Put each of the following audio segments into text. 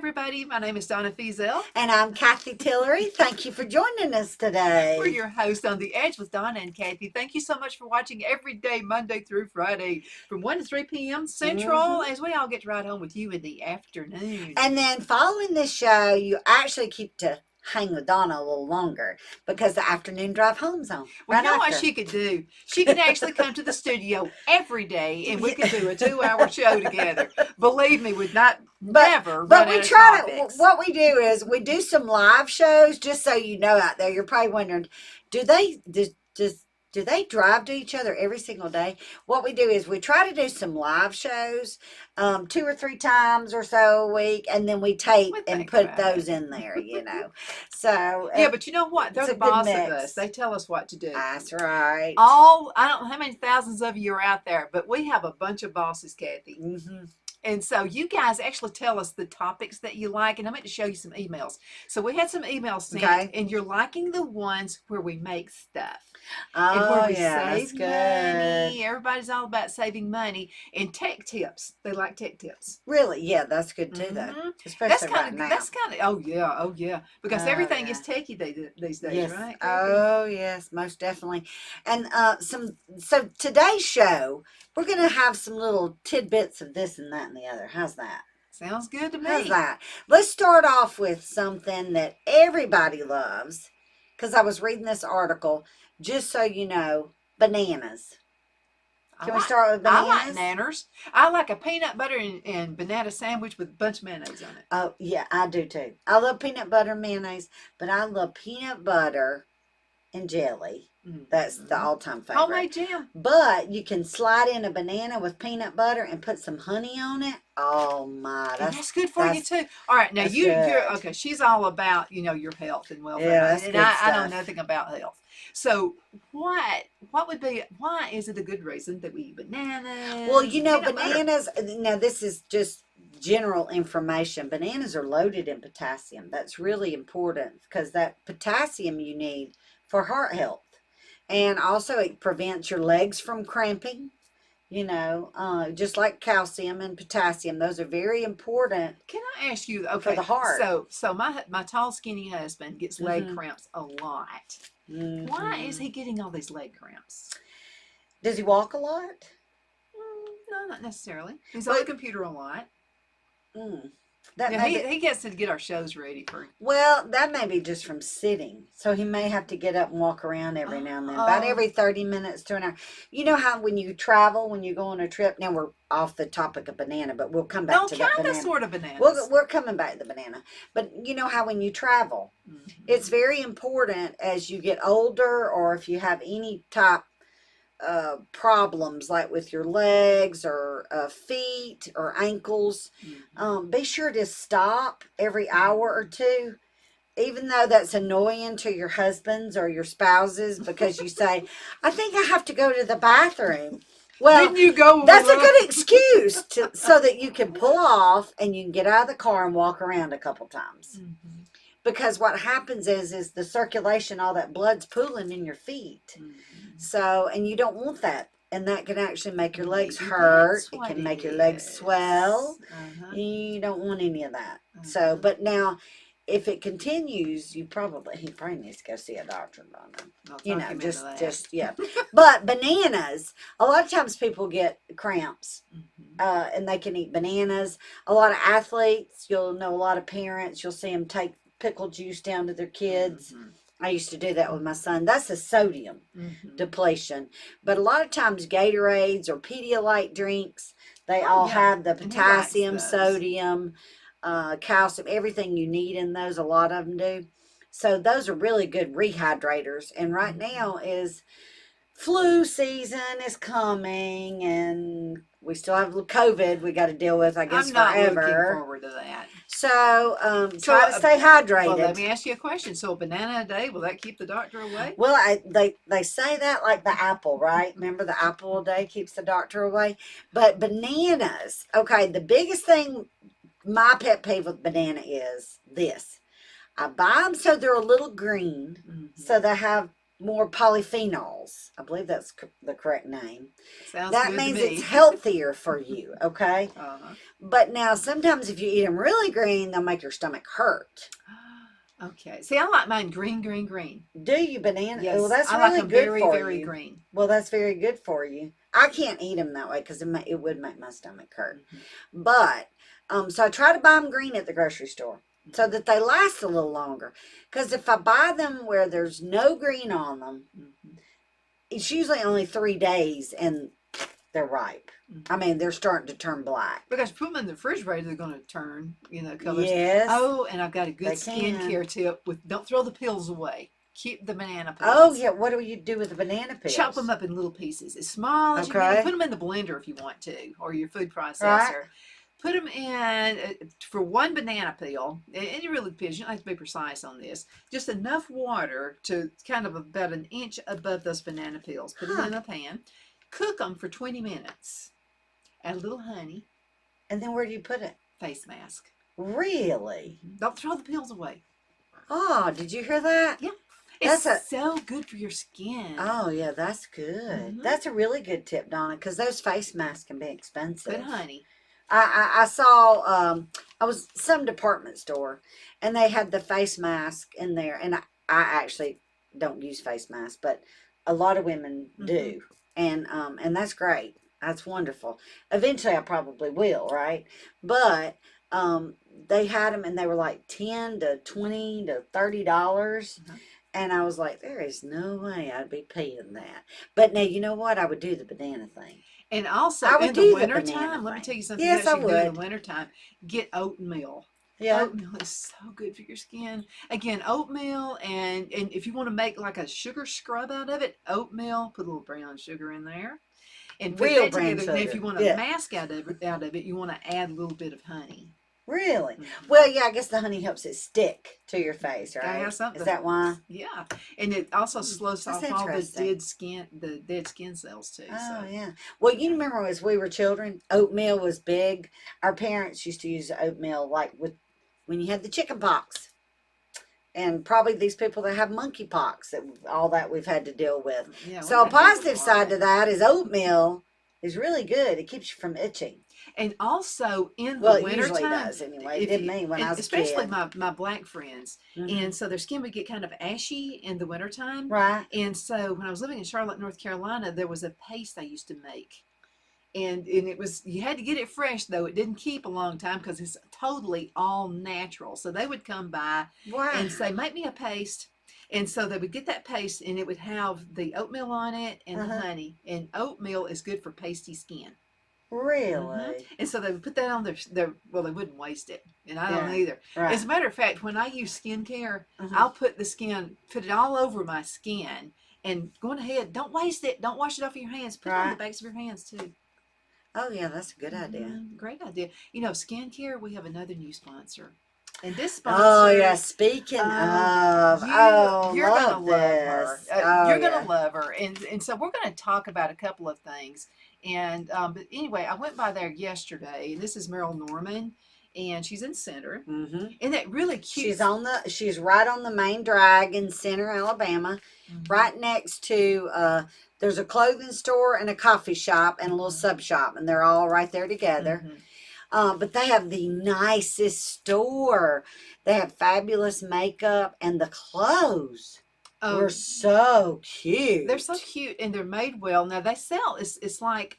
everybody. My name is Donna Fiesel. And I'm Cathy Tillery. Thank you for joining us today. We're your host on The Edge with Donna and Cathy. Thank you so much for watching every day, Monday through Friday, from 1 to 3 p.m. Central, as we all get to ride home with you in the afternoon. And then following this show, you actually keep to hang with Donna a little longer because the afternoon drive home's on. Well, you know what she could do? She could actually come to the studio every day and we could do a 2-hour show together. Believe me, we'd never But run we out of try topics. what we do is we do some live shows, just so you know out there. You're probably wondering, do they drive to each other every single day? What we do is we try to do some live shows 2 or 3 times or so a week, and then we tape and put those in there, So yeah, but you know what? They're the boss of us. They tell us what to do. That's right. I don't know how many thousands of you are out there, but we have a bunch of bosses, Cathy. Mm-hmm. And so you guys actually tell us the topics that you like, and I'm going to show you some emails. So we had some emails sent, and you're liking the ones where we make stuff. Oh, and where we that's save good. Money. Everybody's all about saving money. And tech tips. They like tech tips. Really? Yeah, that's good too, though. Especially right now. That's kind of, oh yeah. Because everything is techie these days, yes. right? Oh, yes, most definitely. And so today's show, we're going to have some little tidbits of this and that and the other. How's that? Sounds good to me. How's that? Let's start off with something that everybody loves, because I was reading this article, just so you know, bananas. Can we start with bananas? I like nanners. I like a peanut butter and banana sandwich with a bunch of mayonnaise on it. Oh, yeah, I do too. I love peanut butter and mayonnaise, but I love peanut butter and jelly. That's the all-time favorite. Homemade jam. But you can slide in a banana with peanut butter and put some honey on it. Oh my, that's good for you too. All right, now you're okay. She's all about your health and welfare, and I know nothing about health. So why is it a good reason that we eat bananas? Well, bananas. Now this is just general information. Bananas are loaded in potassium. That's really important because that potassium you need for heart health. And also it prevents your legs from cramping, just like calcium and potassium. Those are very important. Can I ask you, for the heart. So my tall, skinny husband gets leg cramps a lot. Why is he getting all these leg cramps? Does he walk a lot? No, not necessarily. He's on the computer a lot. He gets to get our shows ready for. Well, that may be just from sitting, so he may have to get up and walk around every now and then, about every 30 minutes to an hour. You know how when you travel, when you go on a trip. Now we're off the topic of banana, but we'll come back to that banana. Sort of bananas. We're coming back to the banana, but you know how when you travel, it's very important as you get older, or if you have any type problems like with your legs or feet or ankles, be sure to stop every hour or two, even though that's annoying to your husbands or your spouses, because you say, I think I have to go to the bathroom. Well, then you go. That's a good excuse so that you can pull off and you can get out of the car and walk around a couple times. Because what happens is the circulation, all that blood's pooling in your feet. So, and you don't want that. And that can actually make your legs hurt. It can make your legs swell. You don't want any of that. So, but now, if it continues, he probably needs to go see a doctor. Yeah. But bananas, a lot of times people get cramps, and they can eat bananas. A lot of athletes, you'll know a lot of parents, you'll see them take pickle juice down to their kids. I used to do that with my son. That's a sodium depletion. But a lot of times Gatorades or Pedialyte drinks, they all have the potassium, sodium, calcium, everything you need in those. A lot of them do. So those are really good rehydrators. And right now is flu season is coming, and we still have COVID we got to deal with, I guess, forever. I'm not looking forward to that. So, try to stay hydrated. Well, let me ask you a question. So, a banana a day, will that keep the doctor away? Well, they say that like the apple, right? Remember, the apple a day keeps the doctor away? But bananas, okay, the biggest thing, my pet peeve with banana is this. I buy them so they're a little green, so they have more polyphenols. I believe that's the correct name. Sounds that good means to me. it's healthier for you, okay? Uh-huh. But now sometimes if you eat them really green, they'll make your stomach hurt. Okay. See, I like mine green, green, green. Do you, banana? Yes, Well, that's I really like them good very, for very you. green. Well, that's very good for you. I can't eat them that way because it would make my stomach hurt. Mm-hmm. But so I try to buy them green at the grocery store so that they last a little longer. Because if I buy them where there's no green on them, it's usually only 3 days and they're ripe. I mean, they're starting to turn black. Because you put them in the refrigerator, they're going to turn, colors. Yes. Oh, and I've got a good skincare tip with don't throw the peels away. Keep the banana peels. Oh, yeah. What do you do with the banana peels? Chop them up in little pieces, as small as you can. Put them in the blender if you want to, or your food processor. Right. Put them in for one banana peel, and you really depends. You don't have to be precise on this. Just enough water to kind of about an inch above those banana peels. Put it in a pan. Cook them for 20 minutes. Add a little honey. And then where do you put it? Face mask. Really? Don't throw the peels away. Oh, did you hear that? Yeah. It's so good for your skin. Oh, yeah, that's good. That's a really good tip, Donna, because those face masks can be expensive. Put honey. I saw, I was some department store, and they had the face mask in there, and I actually don't use face masks, but a lot of women do, and that's great. That's wonderful. Eventually, I probably will, right? But they had them, and they were like $10 to $20 to $30. And I was like, there is no way I'd be paying that. But now, you know what? I would do the banana thing. And also, in the wintertime, let me tell you something else you can do in the wintertime. Get oatmeal. Yeah. Oatmeal is so good for your skin. Again, oatmeal, and if you want to make like a sugar scrub out of it, oatmeal, put a little brown sugar in there. And put that together. And if you want a mask out of it, you want to add a little bit of honey. Really? Well, yeah, I guess the honey helps it stick to your face, right? Is that why? Yeah. And it also slows off all the dead skin cells too. Oh, yeah. Well, you remember as we were children, oatmeal was big. Our parents used to use oatmeal like when you had the chicken pox. And probably these people that have monkeypox, all that we've had to deal with. Yeah, so a positive side to that is oatmeal is really good. It keeps you from itching. And also in the wintertime, it usually does anyway. It didn't mean when I was a kid. Especially my black friends. And so their skin would get kind of ashy in the wintertime. Right. And so when I was living in Charlotte, North Carolina, there was a paste I used to make. And it was, you had to get it fresh though. It didn't keep a long time because it's totally all natural. So they would come by and say, make me a paste. And so they would get that paste and it would have the oatmeal on it and the honey. And oatmeal is good for pasty skin. Really? And so they would put that on their well, they wouldn't waste it. And I don't either. Right. As a matter of fact, when I use skincare, I'll put it all over my skin. And going ahead, don't waste it. Don't wash it off of your hands. Put it on the backs of your hands too. Oh, yeah, that's a good idea. Great idea. Skincare, we have another new sponsor. And this sponsor. Oh, yeah, speaking of. You're going to love her. You're going to love her. And so we're going to talk about a couple of things. And but anyway, I went by there yesterday, and this is Meryl Norman, and she's in Center. And that really cute. She's right on the main drag in Center, Alabama, right next to there's a clothing store and a coffee shop and a little sub shop, and they're all right there together. But they have the nicest store. They have fabulous makeup, and the clothes. They're so cute. They're so cute, and they're made well. Now they sell. It's like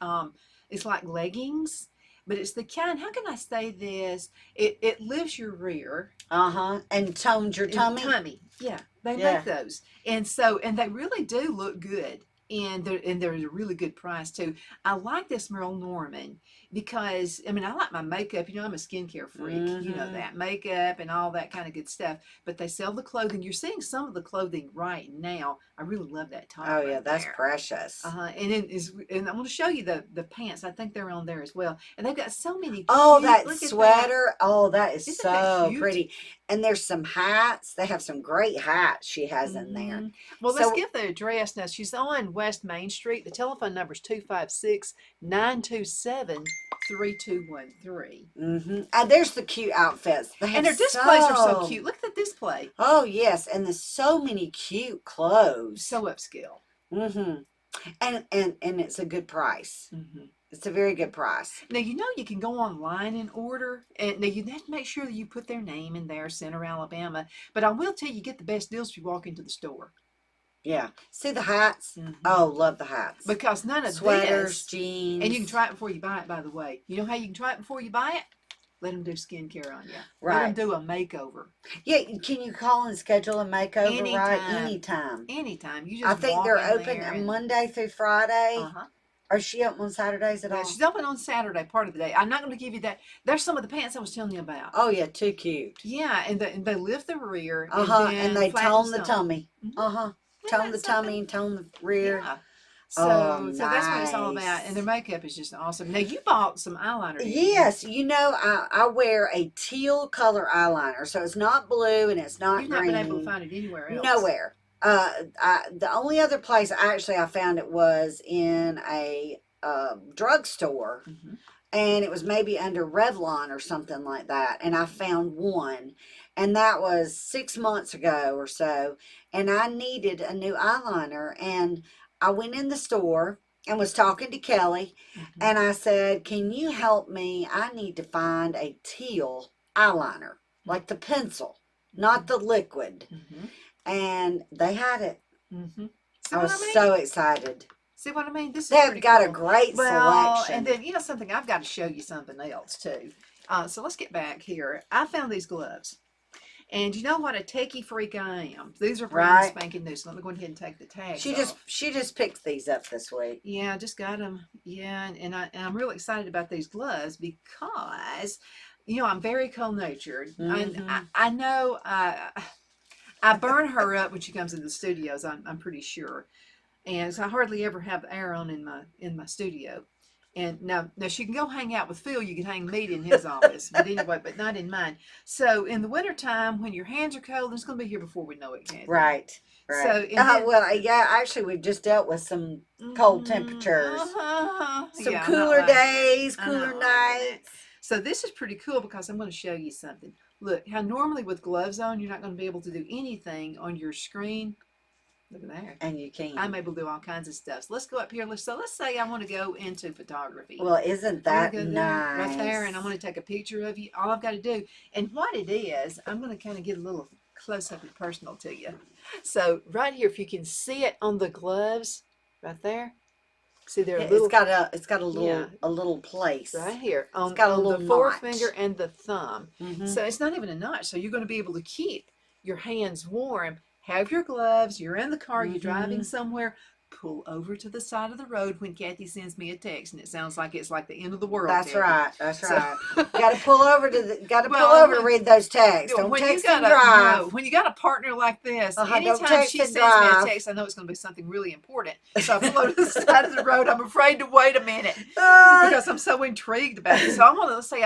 leggings, but it's the kind. How can I say this? It lifts your rear. And tones your tummy. Yeah, they make those, and they really do look good. And there's a really good price too. I like this Meryl Norman because I like my makeup. I'm a skincare freak. You know that makeup and all that kind of good stuff. But they sell the clothing. You're seeing some of the clothing right now. I really love that top. Oh yeah, that's precious. And I'm going to show you the pants. I think they're on there as well. And they've got so many. That sweater. Oh, that is so pretty. And there's some hats. They have some great hats she has in there. Well, let's give the address now. She's on West Main Street. The telephone number is 256-927-3213. And there's the cute outfits. And their displays are so cute. Look at the display. Oh, yes. And there's so many cute clothes. So upscale. And it's a good price. It's a very good price. Now, you know you can go online and order. And now, you have to make sure that you put their name in there, Center, Alabama. But I will tell you, get the best deals if you walk into the store. Yeah. See the hats? Oh, love the hats. Because none of sweaters, this, jeans. And you can try it before you buy it, by the way. You know how you can try it before you buy it? Let them do skincare on you. Right. Let them do a makeover. Yeah, can you call and schedule a makeover? Anytime. Right? Anytime. Anytime. You just I think they're open Monday through Friday. Or is she open on Saturdays at all? She's open on Saturday, part of the day. I'm not going to give you that. There's some of the pants I was telling you about. Oh, yeah, too cute. Yeah, and they lift the rear. And they tone the tummy. Tone the tummy and tone the rear. Yeah. So that's what it's all about. And their makeup is just awesome. Now, you bought some eyeliner. Yes. You know, I wear a teal color eyeliner. So it's not blue and it's not green. You've not been able to find it anywhere else. Nowhere. The only other place I found it was in a drugstore. And it was maybe under Revlon or something like that. And I found one. And that was 6 months ago or so. And I needed a new eyeliner. And I went in the store and was talking to Kelly. And I said, can you help me? I need to find a teal eyeliner. Like the pencil, not the liquid. And they had it. I was so excited. See what I mean? They've got a great selection. And then, you know something, I've got to show you something else too. So let's get back here. I found these gloves. And you know what a techie freak I am. These are brand spanking new. So let me go ahead and take the tags off. She just picked these up this week. Yeah, I just got them. Yeah, and I'm really excited about these gloves because, you know, I'm very cold-natured. I know I burn her up when she comes in the studios. I'm pretty sure. And so I hardly ever have air on in my studio. And now she can go hang out with Phil. You can hang meat in his office. But anyway, but not in mine. So in the wintertime, when your hands are cold, it's going to be here before we know it, Cathy. Right. So, actually, we've just dealt with some cold temperatures. Some cooler days, cooler nights. So this is pretty cool because I'm going to show you something. Look, how normally with gloves on, you're not going to be able to do anything on your screen. Look at there. And you can. I'm able to do all kinds of stuff. So let's go up here. So let's say I want to go into photography. Well, isn't that nice? Right there, and I want to take a picture of you. All I've got to do, and what it is, I'm going to kind of get a little close up and personal to you. So right here, if you can see it on the gloves, right there. See there, it's got a little place right here on, it's got a little the forefinger and the thumb. So it's not even a notch. So you're going to be able to keep your hands warm. Have your gloves. You're in the car. You're driving somewhere. Pull over to the side of the road when Cathy sends me a text, and it sounds like it's like the end of the world. That's right. That's right. Got to pull over to read those texts. Don't text and drive. When you got a partner like this, anytime she sends me a text, I know it's going to be something really important. So I pull over to the side of the road. I'm afraid to wait a minute because I'm so intrigued about it. So I'm going to say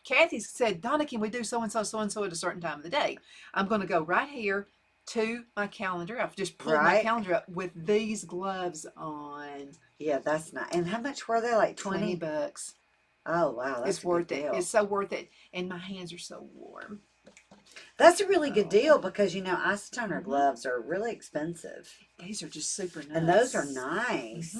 Cathy said, Donna, can we do so and so at a certain time of the day? I'm going to go right here to my calendar. I've just pulled my calendar up with these gloves on. Yeah, that's nice. And how much were they? Like $20. Oh wow, that's worth it. It's so worth it. And my hands are so warm. That's a really good deal because you know isotoner gloves are really expensive. These are just super nice. And those are nice.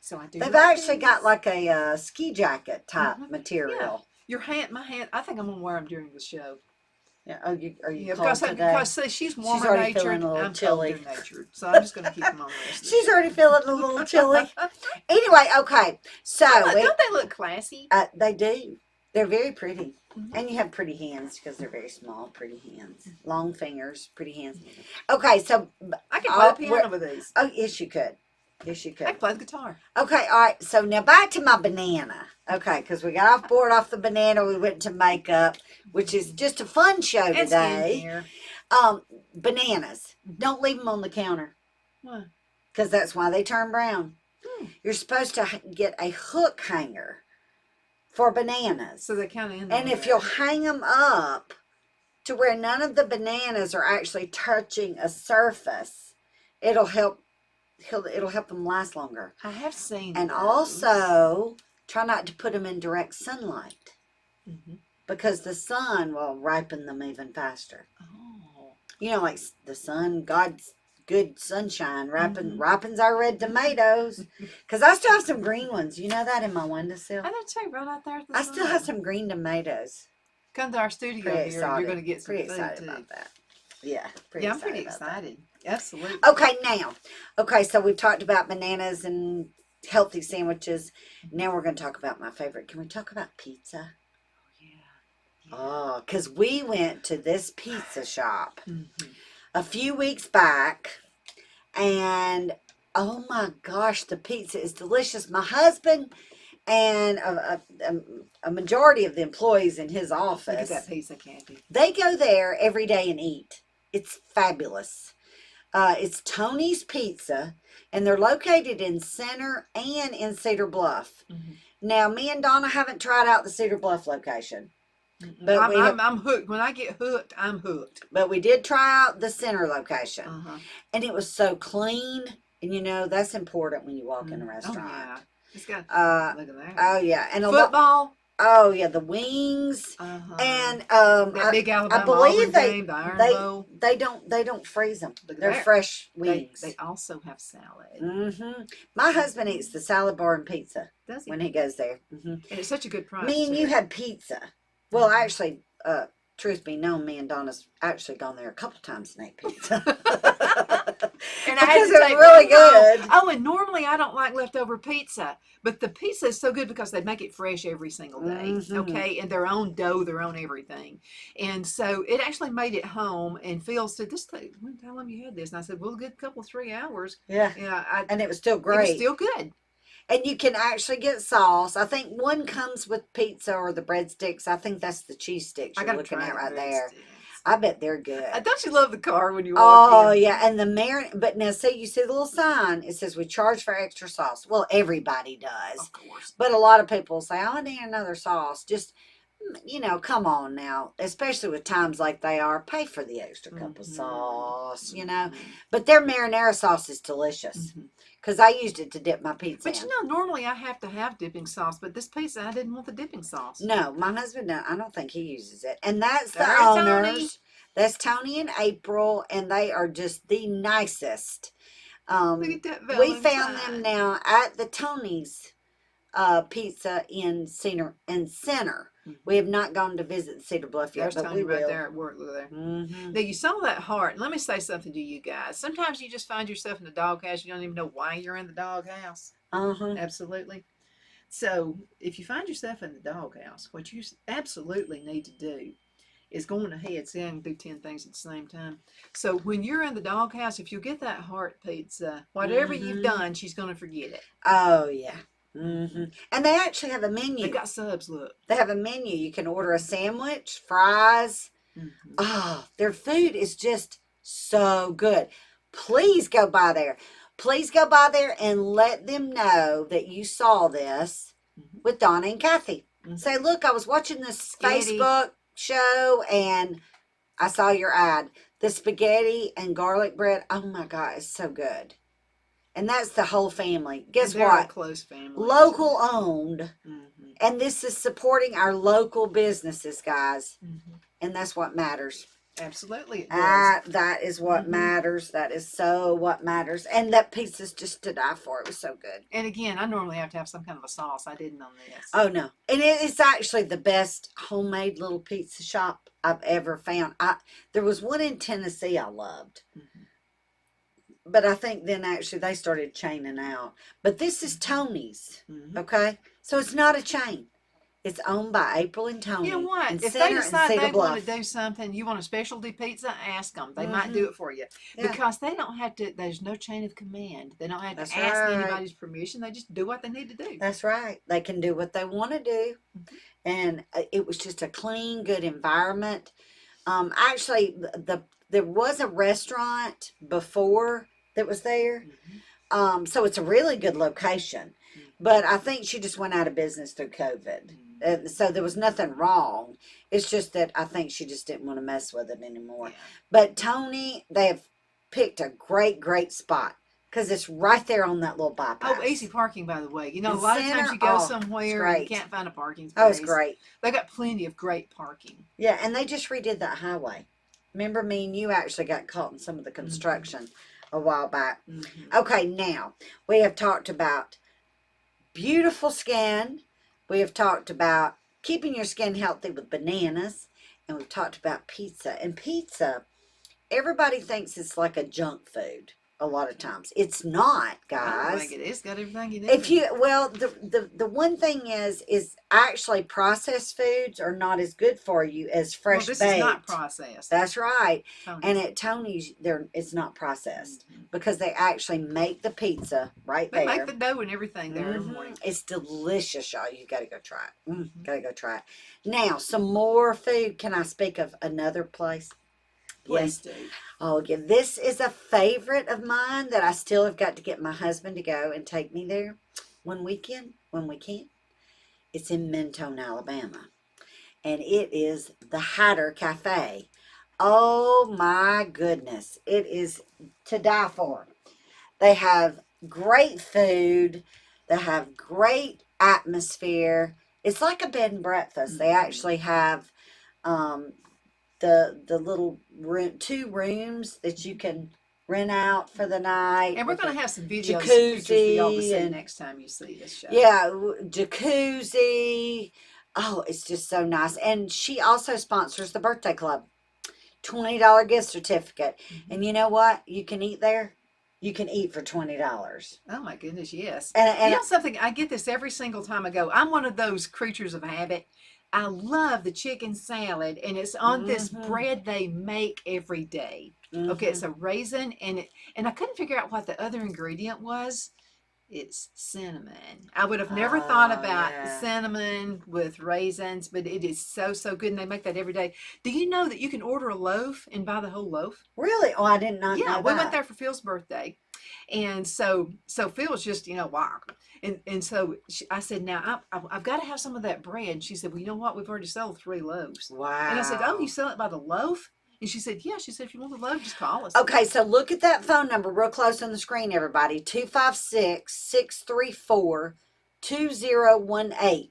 So I do. They've actually got like a ski jacket type material. Yeah. My hand. I think I'm gonna wear them during the show. Yeah. Are you cold today? Because see, she's warmer natured. I'm chilly. colder natured. So I'm just going to keep them on the rest of She's already feeling a little chilly. Anyway, okay. So don't they look classy? They do. They're very pretty. And you have pretty hands because they're very small, pretty hands. Long fingers, pretty hands. Okay, so I can play the piano with these. Oh, yes, you could. Yes, you could. I can play the guitar. Okay, all right. So now back to my banana. Okay, because we got off the banana. We went to makeup, which is just a fun show today. Bananas. Don't leave them on the counter. Why? Because that's why they turn brown. You're supposed to get a hook hanger for bananas. So they kind of. And if you'll hang them up to where none of the bananas are actually touching a surface, it'll help it'll help them last longer. I have seen And those. also, try not to put them in direct sunlight. Mm-hmm. Because the sun will ripen them even faster. Oh. You know, like the sun, God's good sunshine ripens our red tomatoes. Because I still have some green ones. You know that in my windowsill? I know too, right out there at the I sun. still have some green tomatoes. Come to our studio Pretty here and you're going to get some pretty food excited too. about that. Yeah, I'm pretty excited. Absolutely. Okay, so we've talked about bananas and healthy sandwiches. Now we're going to talk about my favorite. Can we talk about pizza? Oh, because we went to this pizza shop a few weeks back, and oh my gosh, the pizza is delicious. My husband and a majority of the employees in his office, look at that pizza, Cathy. They go there every day and eat. It's fabulous. It's Tony's Pizza, and they're located in Center and in Cedar Bluff. Now, me and Donna haven't tried out the Cedar Bluff location. But I'm hooked. When I get hooked, I'm hooked. But we did try out the Center location, and it was so clean. And you know that's important when you walk in a restaurant. Oh yeah, it's got look at that. Oh yeah, and football. Oh yeah, the wings and that big Alabama I believe game, the Iron Bowl. They don't freeze them. They're fresh wings. They also have salad. My husband eats the salad bar and pizza Does he? when he goes there. And it's such a good price. Me and you had pizza. Well, actually, truth be known, me and Donna's actually gone there a couple times and ate pizza. And because it was really good. Oh, and normally I don't like leftover pizza, but the pizza is so good because they make it fresh every single day. Okay, and their own dough, their own everything, and so it actually made it home. And Phil said, "This thing, how long you had this?" And I said, "Well, a good couple 3 hours." Yeah, and it was still great. It was still good. And you can actually get sauce. I think one comes with pizza or the breadsticks. I think that's the cheese sticks you're looking at right there. I bet they're good. Don't you love the car when you walk in? Oh, yeah. And the marinade. But now, see, you see the little sign. It says we charge for extra sauce. Well, everybody does. Of course. But a lot of people say, oh, I need another sauce. Just, you know, come on now. Especially with times like they are. Pay for the extra cup of sauce, you know. But their marinara sauce is delicious. Because I used it to dip my pizza But you know, normally I have to have dipping sauce, but this pizza, I didn't want the dipping sauce. No, my husband, I don't think he uses it. And that's the owners. Tony. That's Tony and April, and they are just the nicest. Look at that we found them now at the Tony's Pizza in Center. We have not gone to visit Cedar Bluff yet, but we will. Right there at work. Look there. Now you saw that heart. And let me say something to you guys. Sometimes you just find yourself in the doghouse. You don't even know why you're in the doghouse. Absolutely. So if you find yourself in the doghouse, what you absolutely need to do is going ahead, see I can do 10 things at the same time. So when you're in the doghouse, if you get that heart pizza, whatever you've done, she's going to forget it. Oh, yeah. And they actually have a menu. They've got subs, look. They have a menu. You can order a sandwich, fries. Oh, their food is just so good. Please go by there. Please go by there and let them know that you saw this with Donna and Cathy. Say, look, I was watching this Facebook show and I saw your ad. The spaghetti and garlic bread. Oh my God, it's so good. And that's the whole family. Guess what? A close family. Local owned. And this is supporting our local businesses, guys. And that's what matters. Absolutely. That is what matters. That is so what matters. And that pizza's just to die for. It was so good. And again, I normally have to have some kind of a sauce. I didn't on this. Oh, no. And it's actually the best homemade little pizza shop I've ever found. There was one in Tennessee I loved. But I think then actually they started chaining out. But this is Tony's, okay? So it's not a chain. It's owned by April and Tony. You know what? If they decide they want to do something, you want a specialty pizza, ask them. They might do it for you. Because they don't have to, there's no chain of command. They don't have to ask anybody's permission. They just do what they need to do. That's right. They can do what they want to do. And it was just a clean, good environment. Actually, there was a restaurant before that was there. So it's a really good location. But I think she just went out of business through COVID. So there was nothing wrong. It's just that I think she just didn't want to mess with it anymore. But Tony, they have picked a great spot. because it's right there on that little bypass. Oh, easy parking, by the way. You know, The a lot of center, times you go oh, somewhere and you can't find a parking space. Oh, it's great. They got plenty of great parking. Yeah, and they just redid that highway. Remember me and you actually got caught in some of the construction a while back. Okay, now we have talked about beautiful skin. We have talked about keeping your skin healthy with bananas. And we've talked about pizza. And pizza, everybody thinks it's like a junk food a lot of times. It's not, guys. I don't think it is. It's got everything you need. The one thing is actually processed foods are not as good for you as fresh baked. This is not processed. That's right. Tony's. And at Tony's, it's not processed because they actually make the pizza right there. They make the dough and everything there every morning. It's delicious, y'all. You got to go try it. Got to go try it. Now, some more food. Can I speak of another place? Please do. Oh, yeah. This is a favorite of mine that I still have got to get my husband to go and take me there one weekend when we can. It's in Mentone, Alabama. And it is the Hatter Cafe. Oh, my goodness. It is to die for. They have great food. They have great atmosphere. It's like a bed and breakfast. They actually have the little room, 2 rooms that you can rent out for the night. And we're going to have some videos, pictures for y'all to see next time you see this show. Yeah, jacuzzi. Oh, it's just so nice. And she also sponsors the birthday club. $20 gift certificate. And you know what? You can eat there. You can eat for $20. Oh my goodness, yes. And you know something? I get this every single time I go. I'm one of those creatures of habit. I love the chicken salad, and it's on this bread they make every day. Okay, it's a raisin, and I couldn't figure out what the other ingredient was. It's cinnamon. I would have never thought about cinnamon with raisins, but it is so good, and they make that every day. Do you know that you can order a loaf and buy the whole loaf? Really? Oh, I did not know that. Yeah, we went there for Phil's birthday, and so Phil's just wow. And so I said, now I've got to have some of that bread. She said, well, you know what? We've already sold 3 loaves. Wow. And I said, oh, you sell it by the loaf? And she said, yeah. She said, if you want the loaf, just call us. Okay, so look at that phone number real close on the screen, everybody. 256-634-2018.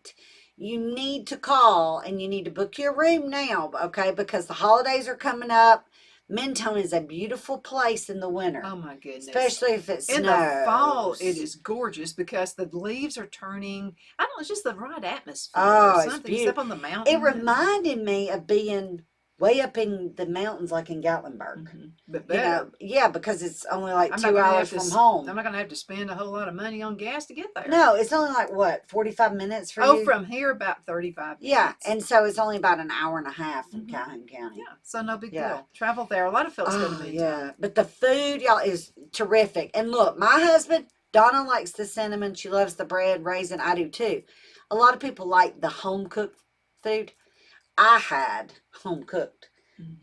You need to call, and you need to book your room now, okay, because the holidays are coming up. Mentone is a beautiful place in the winter. Oh my goodness. Especially if it snows. In the fall, it is gorgeous because the leaves are turning. I don't know, it's just the right atmosphere. Oh, it's beautiful. It's up on the mountain. It reminded me of being way up in the mountains like in Gatlinburg. But better. Yeah, because it's only like 2 hours from home. I'm not going to have to spend a whole lot of money on gas to get there. No, it's only like, what, 45 minutes for you? Oh, from here about 35 minutes. Yeah, and so it's only about an hour and a half from Calhoun County. Yeah, so no big deal. Travel there. A lot of folks go to Mentone. Yeah, but the food, y'all, is terrific. And look, my husband, Donna, likes the cinnamon. She loves the bread, raisin. I do too. A lot of people like the home-cooked food. I had home-cooked.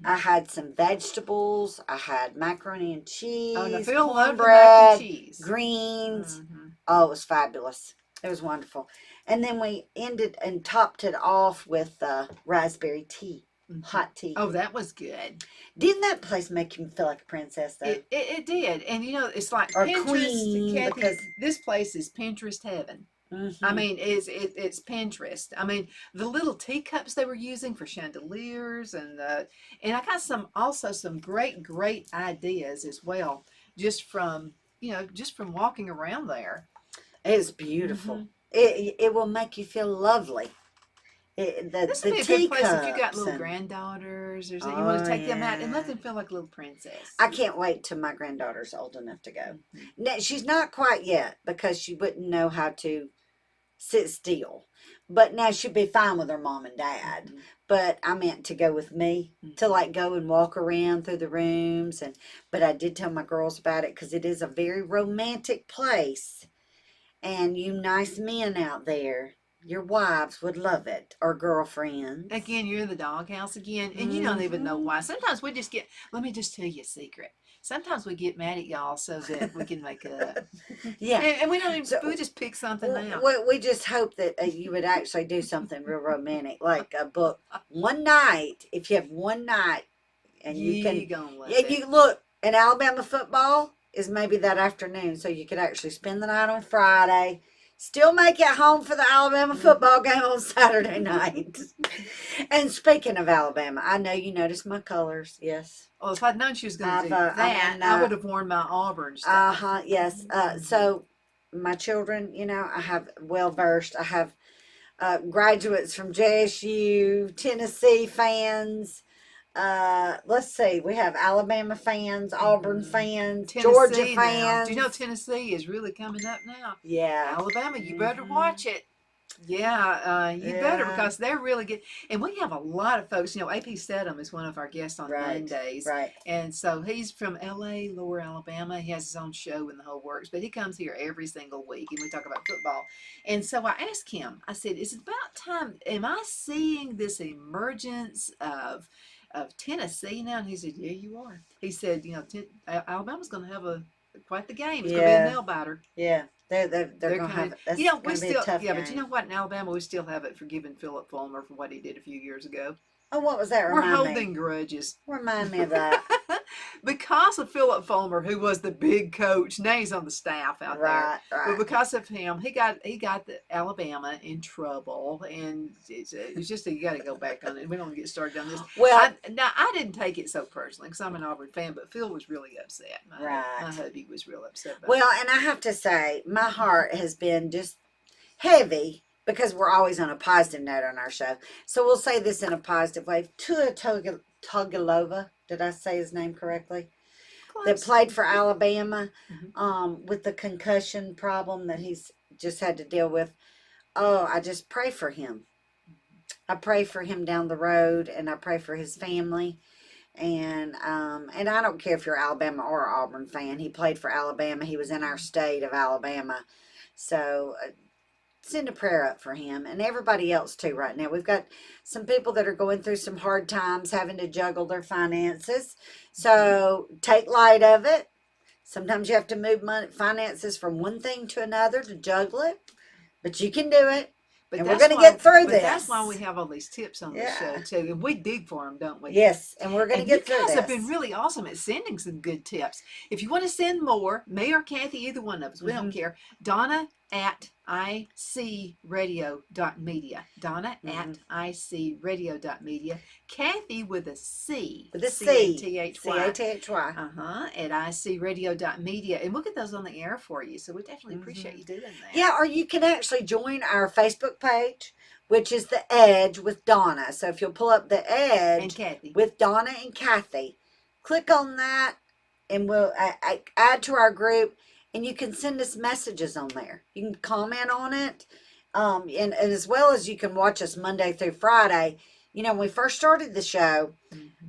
I had some vegetables. I had macaroni and cheese, cornbread, greens. Oh, it was fabulous. It was wonderful. And then we ended and topped it off with raspberry tea, hot tea. Oh, that was good. Didn't that place make you feel like a princess, though? It did. And, it's like or Pinterest. queen, Cathy, because this place is Pinterest heaven. I mean, it's Pinterest. I mean, the little teacups they were using for chandeliers, and I got some great ideas as well, just from walking around there. It's beautiful. It will make you feel lovely. This would be a good place if you got little granddaughters or something. You want to take them out and let them feel like a little princess. I can't wait till my granddaughter's old enough to go. Now, she's not quite yet because she wouldn't know how to sit still. But now she'd be fine with her mom and dad. But I meant to go with me to go and walk around through the rooms. But I did tell my girls about it because it is a very romantic place. And you nice men out there, your wives would love it, or girlfriends. Again, you're in the doghouse again, and you don't even know why. Sometimes we just let me just tell you a secret. Sometimes we get mad at y'all so that we can make up. Yeah. And we don't even, we just pick something out. We just hope that you would actually do something real romantic, like a book. One night, if you have one night, and you can, you look in Alabama football, is maybe that afternoon, so you could actually spend the night on Friday, still make it home for the Alabama football game on Saturday night. And speaking of Alabama, I know you noticed my colors. Yes. Well, if I'd known she was going to do that, I would have worn my Auburn stuff. Yes. So my children, I have well-versed. I have graduates from JSU, Tennessee fans. Let's see. We have Alabama fans, Auburn fans, Tennessee Georgia now. fans. Do you know Tennessee is really coming up now? Yeah. Alabama, you better watch it. Yeah, you better, because they're really good. And we have a lot of folks. AP Stedham is one of our guests on Mondays. Right. And so he's from LA, Lower Alabama. He has his own show in the whole works, but he comes here every single week and we talk about football. And so I asked him, I said, is it about time? Am I seeing this emergence of Tennessee now? And he said, yeah, you are. He said, Alabama's going to have quite the game. It's going to be a nail biter. Yeah. They're going to have that's we still, a tough game. But you know what? In Alabama, we still haven't forgiven Philip Fulmer for what he did a few years ago. Oh, what was that? We're holding grudges. Remind me of that. Because of Philip Fulmer, who was the big coach. Now he's on the staff out there. Right. But because of him, he got the Alabama in trouble, and it's just you got to go back on it. We don't get started on this. Well, I didn't take it so personally because I'm an Auburn fan, but Phil was really upset. My hubby was real upset about it. And I have to say, my heart has been just heavy, because we're always on a positive note on our show. So we'll say this in a positive way. Tua Tagovailoa, did I say his name correctly? Close. That played for Alabama with the concussion problem that he's just had to deal with. Oh, I just pray for him. I pray for him down the road, and I pray for his family. And I don't care if you're Alabama or Auburn fan. He played for Alabama. He was in our state of Alabama. So send a prayer up for him and everybody else too right now. We've got some people that are going through some hard times, having to juggle their finances. So take light of it. Sometimes you have to move finances from one thing to another to juggle it, but you can do it. And we're going to get through this. That's why we have all these tips on the show too. And we dig for them, don't we? Yes, and we're going to get through this. You guys have been really awesome at sending some good tips. If you want to send more, me or Cathy, either one of us, we don't care. Donna at icradio.media. Donna at icradio.media. Cathy with a C. With a C. C-A-T-H-Y. C-A-T-H-Y. At icradio.media. And we'll get those on the air for you. So we definitely appreciate you doing that. Yeah, or you can actually join our Facebook page, which is The Edge with Donna. So if you'll pull up The Edge and Cathy with Donna and Cathy, click on that and we'll add to our group. And you can send us messages on there. You can comment on it. And as well as you can watch us Monday through Friday. When we first started the show,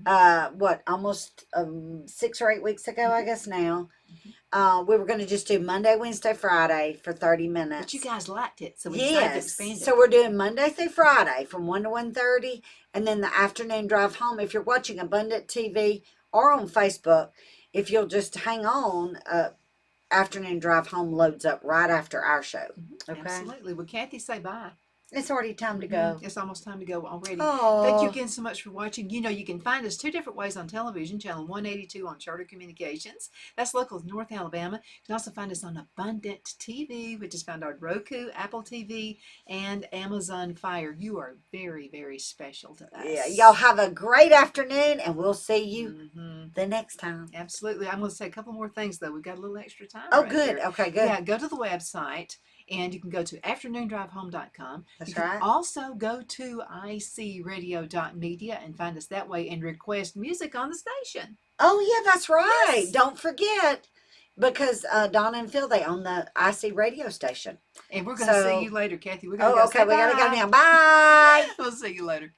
almost 6 or 8 weeks ago, I guess now, we were going to just do Monday, Wednesday, Friday for 30 minutes. But you guys liked it, so we decided to expand it. So we're doing Monday through Friday from 1 to 1:30, and then the afternoon drive home. If you're watching Abundant TV or on Facebook, if you'll just hang on, afternoon drive home loads up right after our show. Okay? Absolutely. Well, Cathy, say bye. It's already time to go. It's almost time to go already. Oh. Thank you again so much for watching. You can find us 2 different ways on television. Channel 182 on Charter Communications. That's local to North Alabama. You can also find us on Abundant TV, which is found on Roku, Apple TV, and Amazon Fire. You are very, very special to us. Yeah, y'all have a great afternoon, and we'll see you the next time. Absolutely. I'm going to say a couple more things, though. We've got a little extra time. Oh, good. Here. Okay, good. Yeah, go to the website. And you can go to afternoondrivehome.com. That's right. You can also go to icradio.media and find us that way and request music on the station. Oh, yeah, that's right. Yes. Don't forget, because Donna and Phil, they own the IC radio station. And we're going to see you later, Cathy. We're going to go. Okay, we got to go now. Bye. We'll see you later.